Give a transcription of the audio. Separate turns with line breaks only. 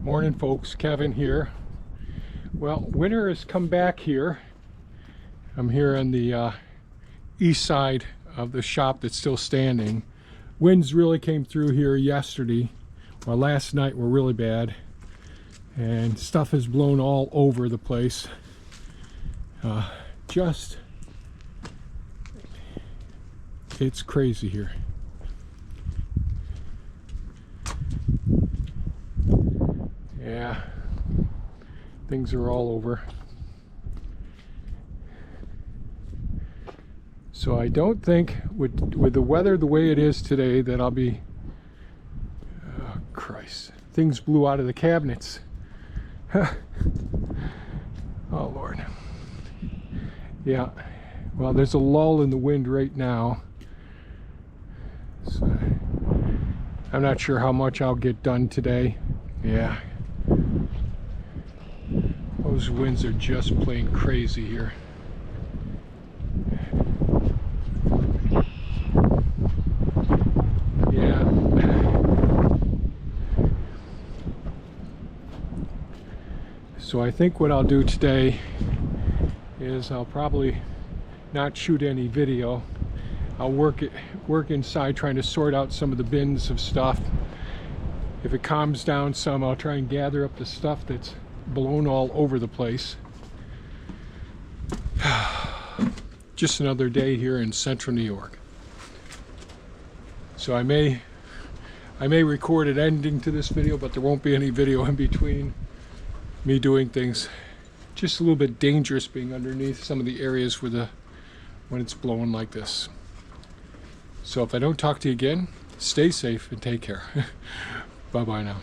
Morning folks, Kevin here. Well, winter has come back here. I'm here on the east side of the shop that's still standing. Winds really came through here yesterday, while last night were really bad, and stuff has blown all over the place. It's crazy here. Yeah, things are all over. So I don't think with the weather the way it is today that I'll be, oh Christ, things blew out of the cabinets. Oh Lord. Yeah, well, there's a lull in the wind right now. So I'm not sure how much I'll get done today. Yeah. Those winds are just plain crazy here. Yeah. So I think what I'll do today is I'll probably not shoot any video. I'll work inside trying to sort out some of the bins of stuff. If it calms down some, I'll try and gather up the stuff that's blown all over the place. Just another day here in central New York. So I may record an ending to this video, but there won't be any video in between me doing things. Just a little bit dangerous being underneath some of the areas when it's blowing like this. So if I don't talk to you again, stay safe and take care. Bye-bye now.